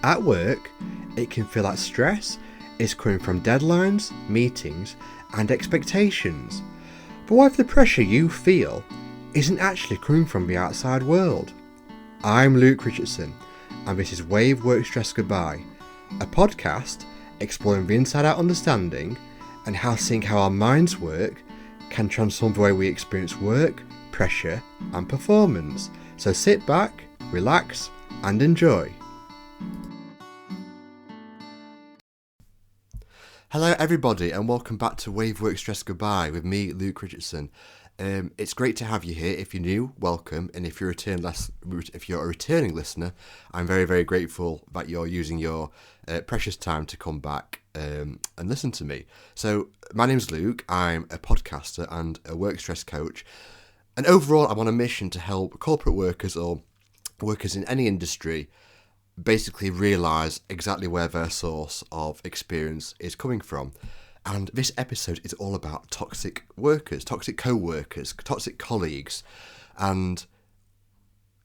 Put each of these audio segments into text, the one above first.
At work, it can feel like stress is coming from deadlines, meetings, and expectations. But what if the pressure you feel isn't actually coming from the outside world? I'm Luke Richardson, and this is Wave Work Stress Goodbye, a podcast exploring the inside-out understanding and seeing how our minds work can transform the way we experience work, pressure, and performance. So sit back, relax, and enjoy. Hello everybody and welcome back to Wave Work Stress Goodbye with me, Luke Richardson. It's great to have you here. If you're new, welcome, and if you're a returning listener, I'm very, very grateful that you're using your precious time to come back and listen to me. So my name's Luke, I'm a podcaster and a work stress coach, and overall I'm on a mission to help corporate workers or workers in any industry basically realise exactly where their source of experience is coming from. And this episode is all about toxic workers, toxic co-workers, toxic colleagues. And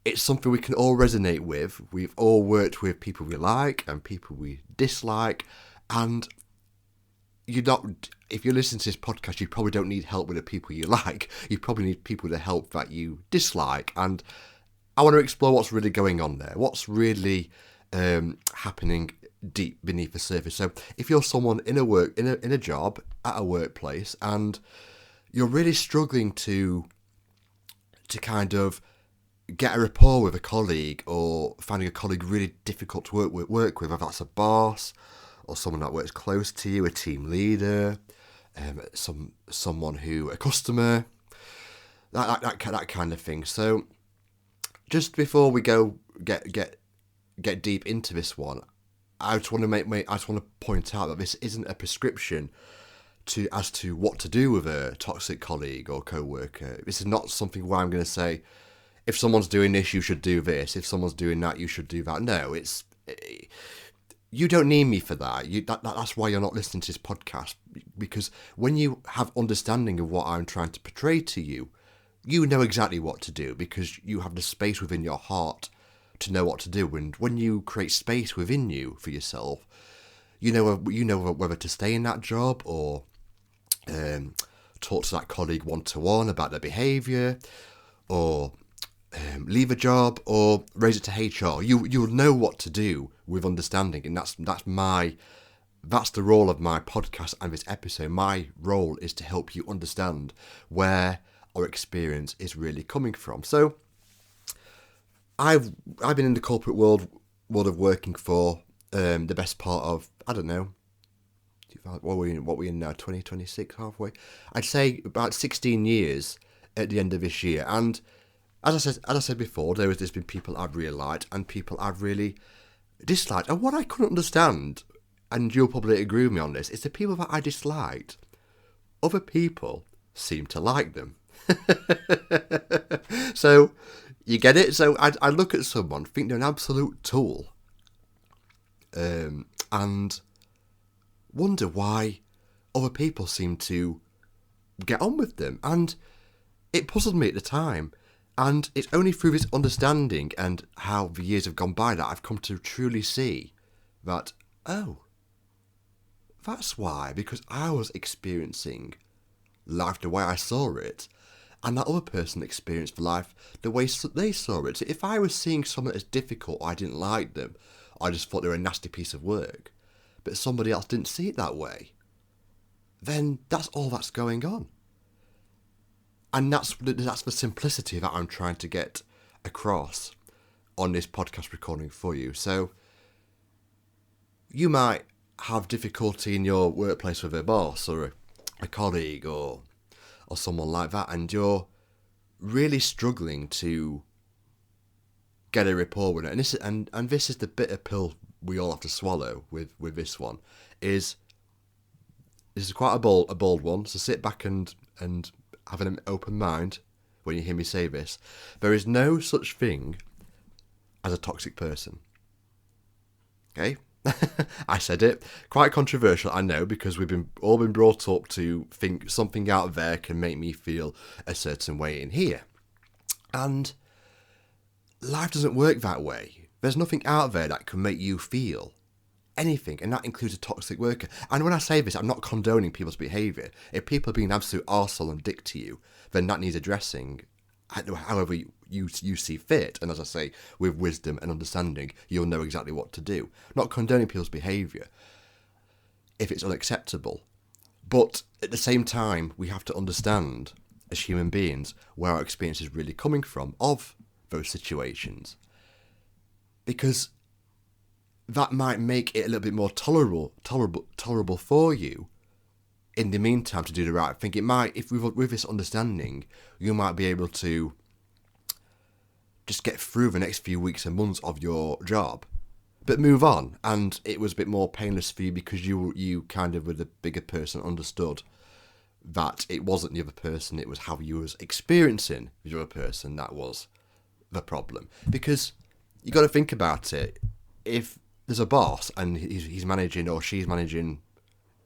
it's something we can all resonate with. We've all worked with people we like and people we dislike. And if you're listening to this podcast, you probably don't need help with the people you like. You probably need people to help that you dislike. And I want to explore what's really going on there. What's really happening deep beneath the surface. So if you're someone in a job at a workplace and you're really struggling to kind of get a rapport with a colleague, or finding a colleague really difficult to work with, whether that's a boss or someone that works close to you, a team leader, a customer, that kind of thing. So just before we go get deep into this one, I just want to point out that this isn't a prescription as to what to do with a toxic colleague or co-worker. This is not something where I'm going to say, if someone's doing this, you should do this. If someone's doing that, you should do that. No, you don't need me for that. That's why you're not listening to this podcast, because when you have understanding of what I'm trying to portray to you, you know exactly what to do because you have the space within your heart to know what to do. And when you create space within you for yourself, you know whether to stay in that job or talk to that colleague one-to-one about their behaviour, or leave a job or raise it to HR. You'll know what to do with understanding, and that's the role of my podcast and this episode. My role is to help you understand where our experience is really coming from. So I've been in the corporate world of working for the best part of, I don't know, what are we in now, 2026, halfway? I'd say about 16 years at the end of this year. And as I said before, there's been people I've really liked and people I've really disliked. And what I couldn't understand, and you'll probably agree with me on this, is the people that I disliked, other people seem to like them. So you get it? So I look at someone, think they're an absolute tool, and wonder why other people seem to get on with them. And it puzzled me at the time. And it's only through this understanding and how the years have gone by that I've come to truly see that, oh, that's why, because I was experiencing life the way I saw it, and that other person experienced life the way they saw it. So if I was seeing someone as difficult, or I didn't like them, I just thought they were a nasty piece of work, but somebody else didn't see it that way, then that's all that's going on. And that's the simplicity that I'm trying to get across on this podcast recording for you. So you might have difficulty in your workplace with a boss or a colleague or someone like that, and you're really struggling to get a rapport with it. And this is the bitter pill we all have to swallow with this one. This is quite a bold one, so sit back and have an open mind when you hear me say this. There is no such thing as a toxic person. Okay? I said it. Quite controversial, I know, because we've all been brought up to think something out there can make me feel a certain way in here. And life doesn't work that way. There's nothing out there that can make you feel anything, and that includes a toxic worker. And when I say this, I'm not condoning people's behaviour. If people are being an absolute arsehole and dick to you, then that needs addressing however you see fit. And as I say, with wisdom and understanding, you'll know exactly what to do. Not condoning people's behaviour if it's unacceptable. But at the same time, we have to understand, as human beings, where our experience is really coming from of those situations. Because that might make it a little bit more tolerable for you in the meantime to do the right thing. It might, if with this understanding, you might be able to just get through the next few weeks and months of your job, but move on. And it was a bit more painless for you because you kind of, with the bigger person, understood that it wasn't the other person, it was how you was experiencing the other person that was the problem. Because you got to think about it. If there's a boss and he's managing, or she's managing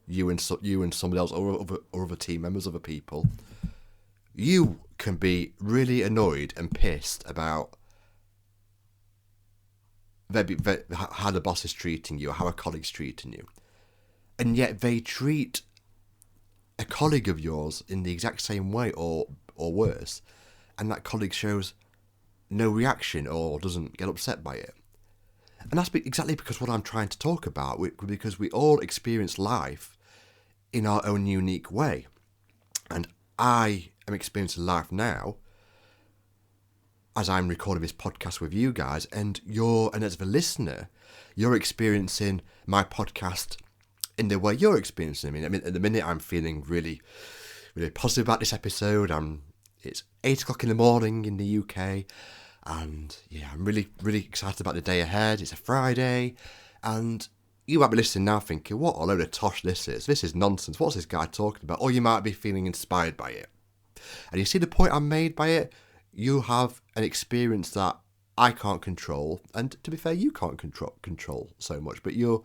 you and somebody else, or other team members, other people, you can be really annoyed and pissed about how the boss is treating you, or how a colleague's treating you, and yet they treat a colleague of yours in the exact same way, or worse, and that colleague shows no reaction or doesn't get upset by it. And that's exactly because what I'm trying to talk about, because we all experience life in our own unique way. And I am experiencing life now as I'm recording this podcast with you guys, and as the listener, you're experiencing my podcast in the way you're experiencing it. I mean, at the minute I'm feeling really, really positive about this episode. It's 8 o'clock in the morning in the UK. And yeah, I'm really, really excited about the day ahead. It's a Friday, and you might be listening now thinking, what a load of tosh this is. This is nonsense. What's this guy talking about? Or you might be feeling inspired by it. And you see the point I'm made by it? You have an experience that I can't control, and to be fair, you can't control so much, but you're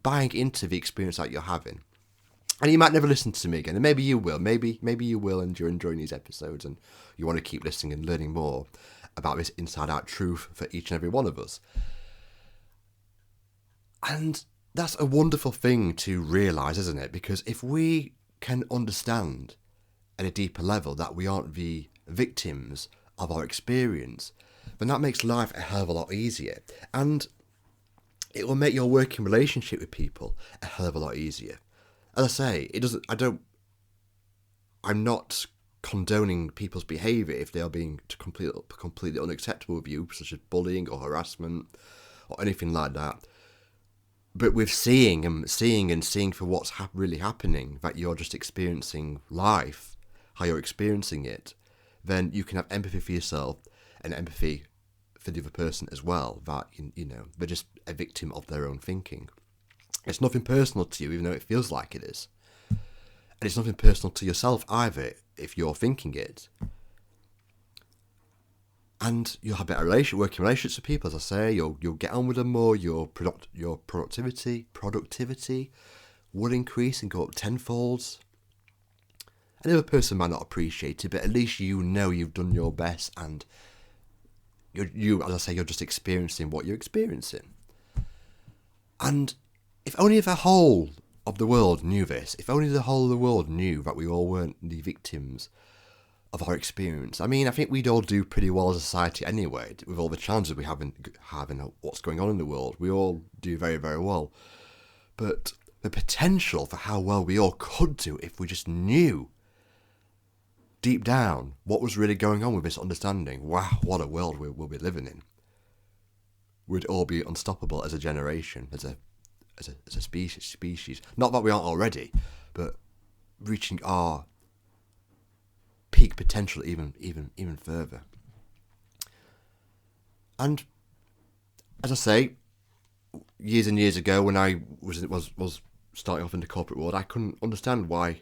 buying into the experience that you're having. And you might never listen to me again, and maybe you will. Maybe you will, and you're enjoying these episodes, and you want to keep listening and learning more about this inside-out truth for each and every one of us. And that's a wonderful thing to realise, isn't it? Because if we can understand at a deeper level that we aren't the victims of our experience, then that makes life a hell of a lot easier. And it will make your working relationship with people a hell of a lot easier. As I say, I'm not condoning people's behaviour if they are being completely unacceptable with you, such as bullying or harassment or anything like that. But with seeing for what's really happening, that you're just experiencing life, how you're experiencing it, then you can have empathy for yourself and empathy for the other person as well, that, they're just a victim of their own thinking. It's nothing personal to you, even though it feels like it is. And it's nothing personal to yourself either, if you're thinking it. And you'll have better working relationships with people, as I say. You'll get on with them more. Your productivity will increase and go up tenfold. Another person might not appreciate it, but at least you know you've done your best, and you, as I say, you're just experiencing what you're experiencing. And if only the whole of the world knew this, if only the whole of the world knew that we all weren't the victims of our experience. I mean, I think we'd all do pretty well as a society anyway, with all the challenges we have in what's going on in the world. We all do very, very well. But the potential for how well we all could do if we just knew deep down what was really going on with this understanding. Wow, what a world we'll be living in. We'd all be unstoppable as a generation, as a species. Not that we aren't already, but reaching our peak potential even further. And as I say, years and years ago, when I was starting off in the corporate world, I couldn't understand why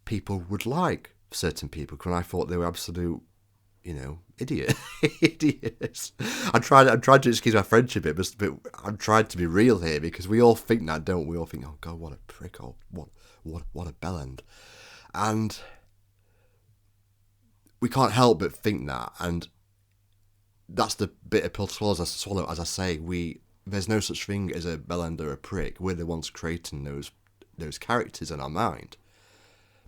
people would like certain people, because I thought they were absolute, idiots. I tried to excuse my friendship a bit, but I'm trying to be real here, because we all think that, don't we? We all think, oh God, what a prick, or what a bellend. And we can't help but think that, and that's the bitter pill to swallow. As I say, there's no such thing as a bellend or a prick. We're the ones creating those characters in our mind.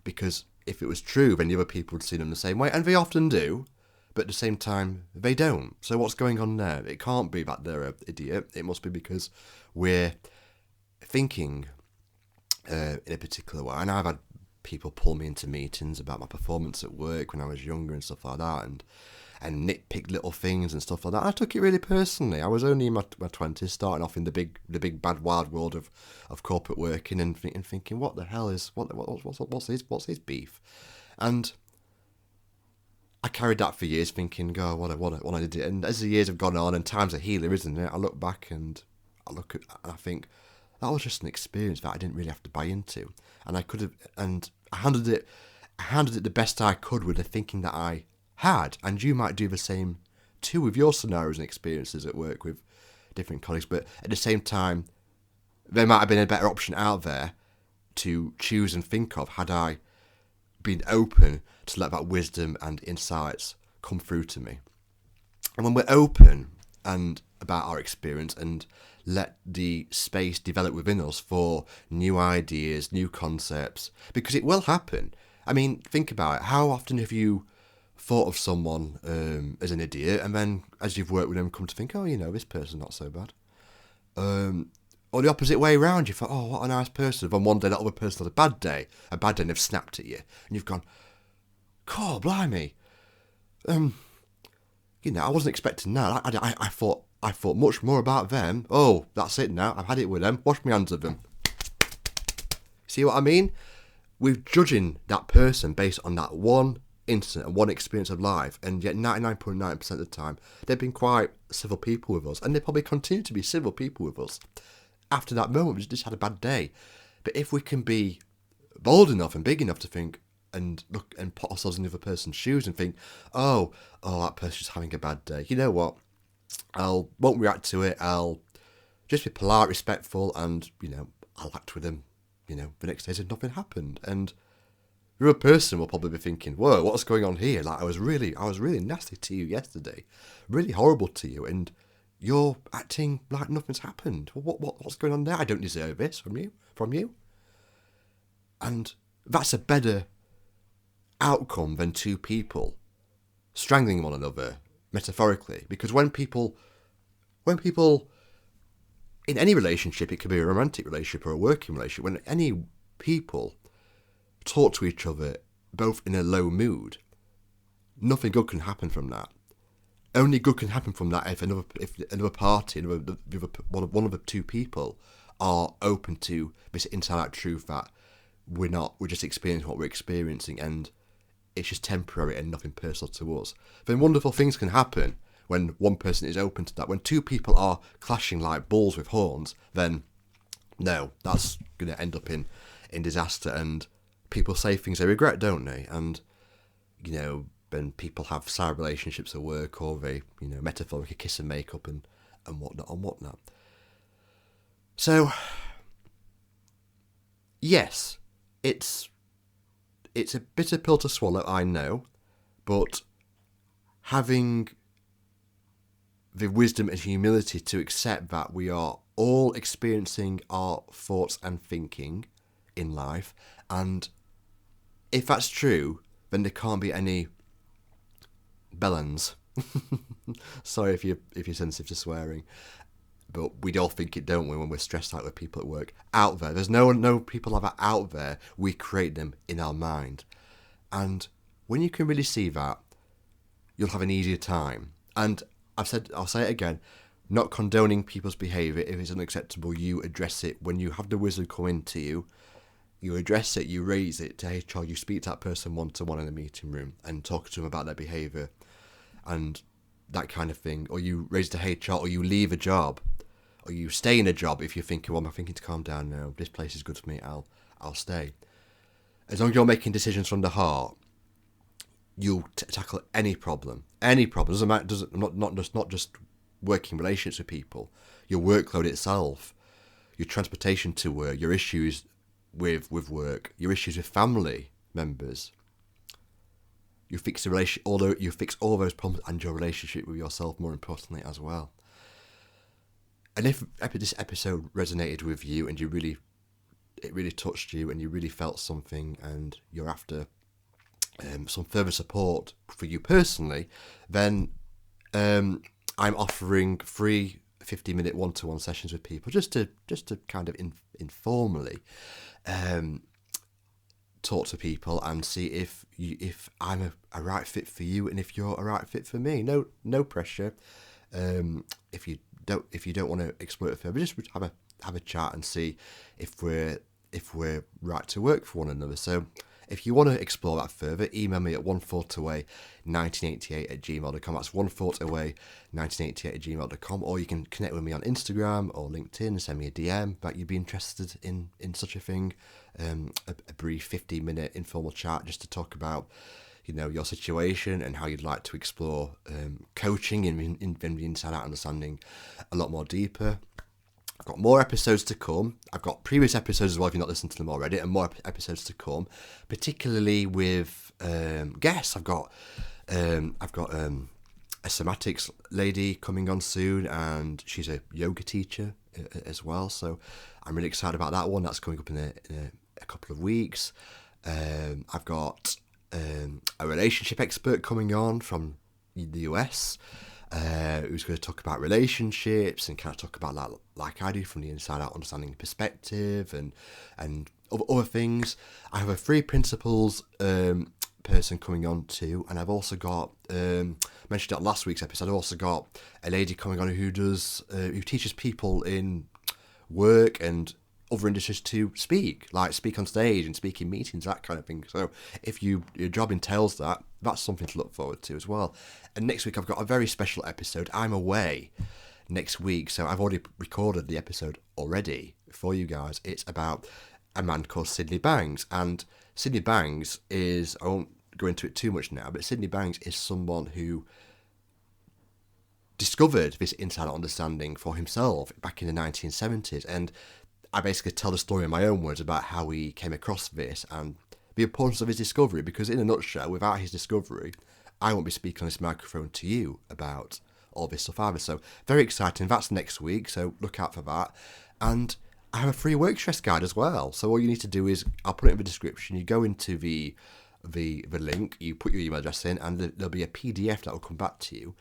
Because if it was true, then the other people would see them the same way, and they often do. But at the same time, they don't. So what's going on there? It can't be that they're an idiot. It must be because we're thinking in a particular way. And I've had people pull me into meetings about my performance at work when I was younger and stuff like that, and nitpick little things and stuff like that. I took it really personally. I was only in my 20s, starting off in the big bad wild world of corporate working, and thinking, what the hell is what's his beef? And I carried that for years, thinking, God, what I did. And as the years have gone on, and time's a healer, isn't it? I look back and I think that was just an experience that I didn't really have to buy into, and I handled it the best I could with the thinking that I had. And you might do the same too with your scenarios and experiences at work with different colleagues. But at the same time, there might have been a better option out there to choose and think of had I been open to let that wisdom and insights come through to me. And when we're open and about our experience and let the space develop within us for new ideas, new concepts, because it will happen. I mean, think about it. How often have you thought of someone as an idiot, and then as you've worked with them, come to think, oh, this person's not so bad? Or the opposite way around, you thought, oh, what a nice person. Then one day that other person had a bad day, and they've snapped at you, and you've gone, God, blimey. I wasn't expecting that. I thought much more about them. Oh, that's it now. I've had it with them. Wash my hands of them. See what I mean? We're judging that person based on that one incident and one experience of life, and yet 99.9% of the time, they've been quite civil people with us, and they probably continue to be civil people with us. After that moment, we just had a bad day. But if we can be bold enough and big enough to think and look and put ourselves in the other person's shoes and think, oh, that person's having a bad day. You know what? Won't react to it. I'll just be polite, respectful, and I'll act with them. The next day as if nothing happened. And the other person will probably be thinking, whoa, what's going on here? Like I was really nasty to you yesterday, really horrible to you, and you're acting like nothing's happened. What's going on there? I don't deserve this from you. And that's a better outcome than two people strangling one another, metaphorically. Because when people in any relationship, it could be a romantic relationship or a working relationship, when any people talk to each other both in a low mood, nothing good can happen from that. Only good can happen from that if another party, one of the two people, are open to this inside out truth that we're just experiencing what we're experiencing, and it's just temporary and nothing personal to us. Then wonderful things can happen when one person is open to that. When two people are clashing like bulls with horns, then no, that's going to end up in disaster, and people say things they regret, don't they? And when people have sour relationships at work, or they metaphorically kiss and make up and whatnot. So yes, it's a bitter pill to swallow, I know, but having the wisdom and humility to accept that we are all experiencing our thoughts and thinking in life, and if that's true, then there can't be any bellends. Sorry if you're sensitive to swearing, but we all think it, don't we, when we're stressed out with people at work. Out there, there's no people like that out there. We create them in our mind, and when you can really see that, you'll have an easier time. And I'll say it again, not condoning people's behaviour. If it's unacceptable, you address it. When you have the wisdom come into you, you address it, you raise it to HR, you speak to that person one-to-one in a meeting room and talk to them about their behaviour and that kind of thing. Or you raise it to HR, or you leave a job, or you stay in a job if you're thinking, well, I'm thinking to calm down now, this place is good for me, I'll stay. As long as you're making decisions from the heart, you'll tackle any problem. Doesn't matter. Not just working relationships with people. Your workload itself, your transportation to work, your issues with work, your issues with family members, you fix the relation, although you fix all those problems and your relationship with yourself, more importantly, as well. And if this episode resonated with you and it really touched you and you really felt something and you're after some further support for you personally, then I'm offering free 50-minute one-to-one sessions with people just to kind of informally talk to people and see if I'm a right fit for you and if you're a right fit for me. No pressure. If you don't want to explore it further, just have a chat and see if we're right to work for one another. So if you want to explore that further, email me at onefootaway1988@gmail.com. That's onefootaway1988@gmail.com. Or you can connect with me on Instagram or LinkedIn and send me a DM that you'd be interested in such a thing. A brief 15-minute informal chat just to talk about, your situation and how you'd like to explore coaching and the inside-out understanding a lot more deeper. I've got more episodes to come. I've got previous episodes as well if you've not listened to them already, and more episodes to come, particularly with guests. I've got a somatics lady coming on soon, and she's a yoga teacher as well. So I'm really excited about that one. That's coming up in a couple of weeks. I've got a relationship expert coming on from the US. Who's going to talk about relationships and kind of talk about that like I do from the inside out understanding perspective and other things. I have a 3 principles person coming on too, and I've also got mentioned it on last week's episode. I've also got a lady coming on who teaches people in work and other industries to speak on stage and speak in meetings, that kind of thing. So if your job entails that, that's something to look forward to as well. And next week I've got a very special episode. I'm away next week, so I've already recorded the episode already for you guys. It's about a man called Sydney Bangs, and Sydney Bangs is, I won't go into it too much now, but Sydney Bangs is someone who discovered this inside understanding for himself back in the 1970s, and I basically tell the story in my own words about how he came across this and the importance of his discovery, because in a nutshell, without his discovery, I won't be speaking on this microphone to you about all this stuff either. So very exciting. That's next week, so look out for that. And I have a free work stress guide as well. So all you need to do is, I'll put it in the description, you go into the link, you put your email address in, and there'll be a PDF that will come back to you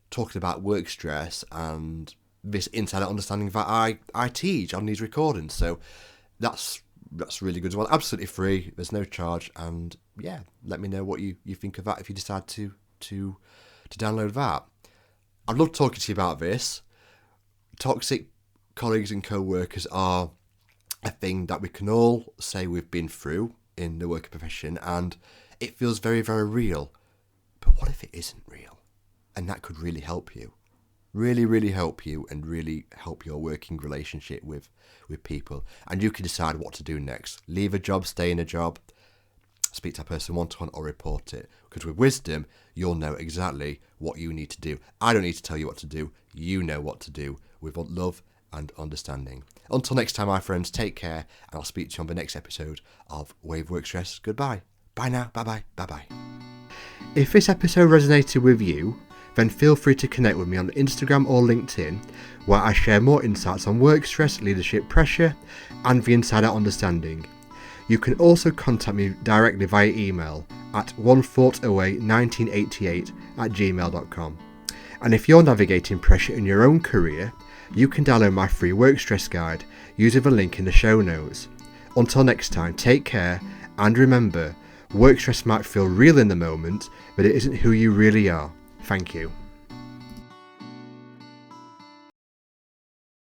talking about work stress and this inside understanding that I teach on these recordings. So that's really good as well. Absolutely free. There's no charge. And yeah, let me know what you think of that if you decide to download that. I'd love talking to you about this. Toxic colleagues and co-workers are a thing that we can all say we've been through in the working profession, and it feels very, very real. But what if it isn't real? And that could really help you. Really, really help you and really help your working relationship with people. And you can decide what to do next. Leave a job, stay in a job, speak to a person one-to-one, or report it. Because with wisdom, you'll know exactly what you need to do. I don't need to tell you what to do. You know what to do with love and understanding. Until next time, my friends, take care, and I'll speak to you on the next episode of Wave Work Stress. Goodbye. Bye now. Bye-bye. Bye-bye. If this episode resonated with you, then feel free to connect with me on Instagram or LinkedIn, where I share more insights on work stress, leadership pressure, and the inside out understanding. You can also contact me directly via email at onefootaway1988@gmail.com. And if you're navigating pressure in your own career, you can download my free work stress guide using the link in the show notes. Until next time, take care, and remember, work stress might feel real in the moment, but it isn't who you really are. Thank you.